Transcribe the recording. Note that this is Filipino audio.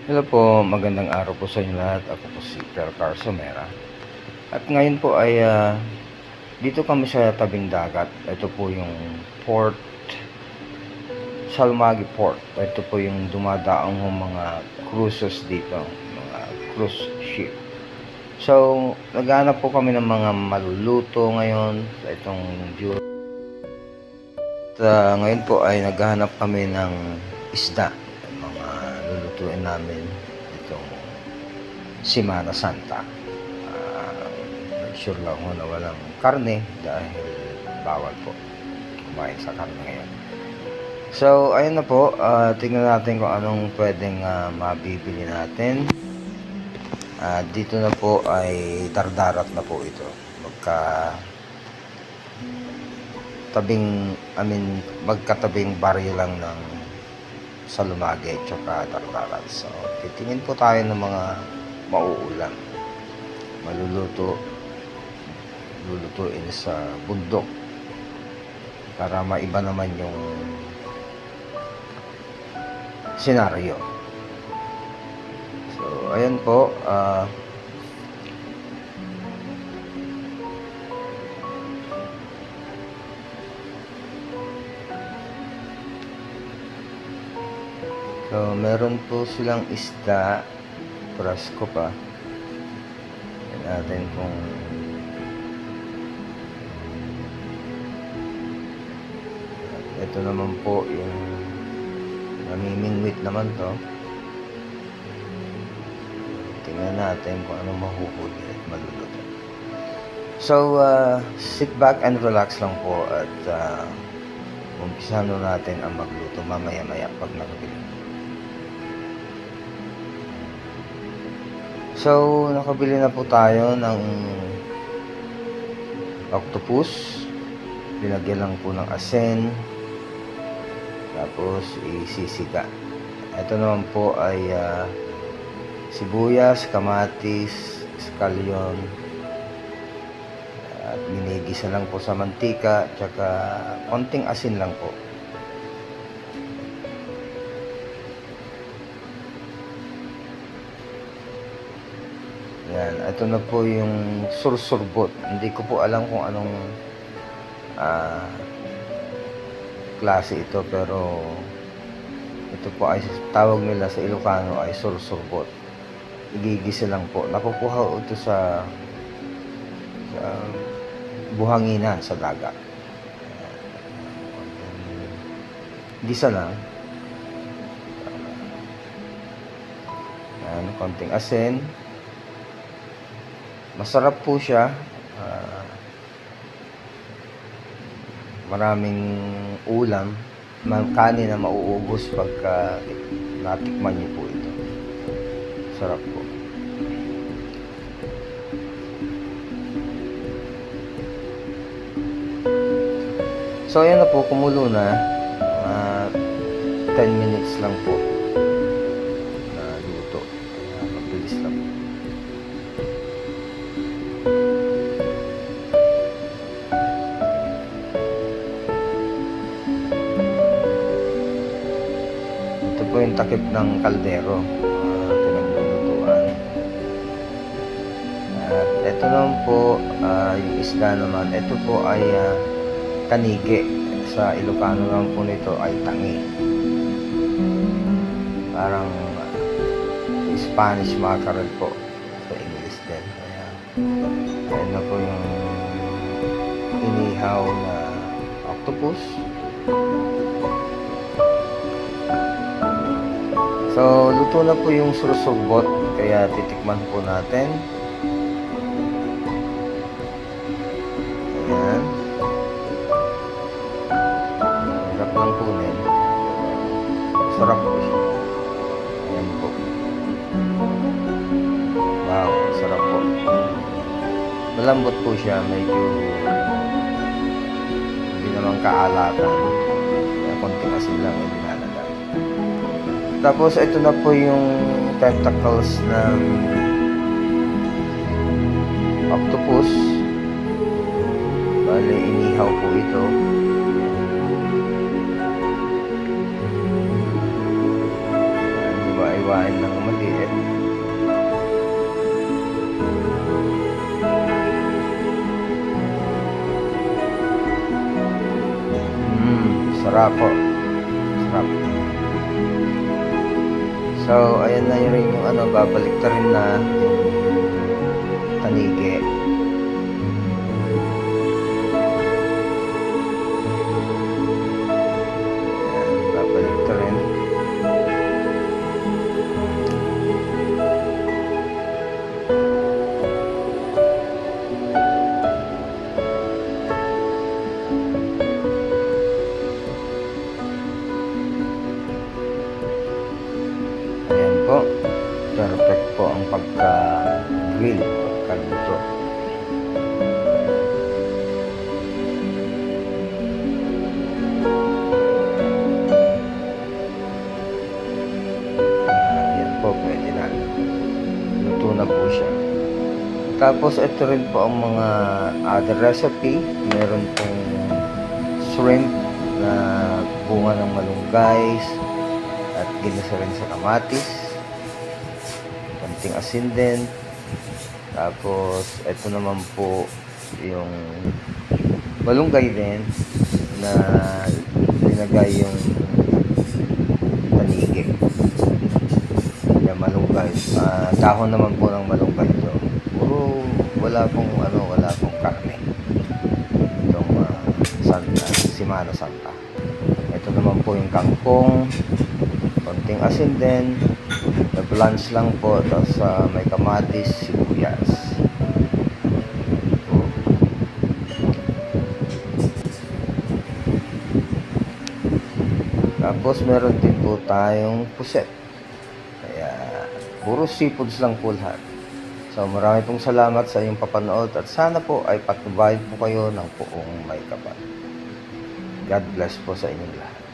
Hello po, magandang araw po sa inyo lahat. Ako po si Per Carsomera. At ngayon po ay dito kami sa tabing dagat. Ito po yung Port Salmagi Port. Ito po yung dumadaang mga cruises dito, mga cruise ship. So, naghanap po kami ng mga maluluto ngayon sa itong view. At ngayon po ay naghahanap kami ng isda, mga lulutuin namin itong Semana Santa. Sure lang ho na walang karne dahil bawal po kumain sa karne ngayon. So, ayun na po, tingnan natin kung anong pwedeng mabibili natin. Dito na po ay dardarat na po ito. Magkatabing baryo lang ng salumage at saka dardarat. So, titingin po tayo ng mga mauulam. Lulutuin sa bundok para maiba naman yung senaryo. So, ayan po, so meron po silang isda, prasko pa. Tignan natin kung ito naman po yung namimingwit naman to. Tingnan natin kung ano mahuhuli at maluluto. So, sit back and relax lang po at umpisahan natin ang magluto mamaya-maya pag nakabili. So, nakabili na po tayo ng octopus. Binagyan lang po ng asin. Tapos, isisiga. Ito naman po ay sibuyas, kamatis, eskalyon. At ginigisa lang po sa mantika. Tsaka, konting asin lang po. Yan, ito na po yung sursurbot. Hindi ko po alam kung anong klase ito, pero ito po ay tawag nila sa Ilocano ay sursurbot. Igigisa lang po. Nakukuha ito sa buhanginan sa dagat. Gisa lang. Yan, konting asin. Masarap po siya. Maraming ulam, kanin na mauubos pagka natikman niyo po ito. Sarap po. So ayan na po, kumulo na. 10 minutes lang po na luto. Mabilis lang. Ito po yung takip ng kaldero, pinaglulutuan. At ito naman po, yung isda naman, ito po ay kanige. Sa Ilocano naman po nito ay tangi. Parang Spanish mackerel po sa English din. Ayan na po yung inihaw na octopus. So, luto na po yung sursugbot, kaya titikman po natin. Ayan. Hirap lang kunin. Sarap po siya. Ayan po. Wow, sarap po. Malambot po siya, medyo hindi naman kaalatan. Kaya konting asin lang yung dinalagay. Tapos ito na po yung tentacles ng octopus. Bale, inihaw po ito. Iwain lang naman Sarap po. Sarap. So, ayan na rin yung ano, babalik ta rin na yung tanigi. Ayan, babalik ta rin. Ayan po. Perfect po ang pagka-grill, pagka-luto. Ayan po, pwede na. Luto na po siya. Tapos ito rin po ang mga other recipe. Meron pong shrimp na bunga ng malunggay at ginisa rin sa kamatis. Konting asin din. Tapos ito naman po yung malunggay din na linagay yung tanigi. Yung malunggay. Dahon naman po ng malunggay ito. Puro wala pong karne. Itong Semana Santa. Ito naman po yung kangkong. Konting asin din. Na-blanch lang po. Tapos may kamatis, sibuyas. Tapos meron din po tayong puset. Kaya puro seafoods lang po lahat. So marami pong salamat sa inyong papanood at sana po ay patnubayan po kayo ng Poong May Kapal. God bless po sa inyong lahat.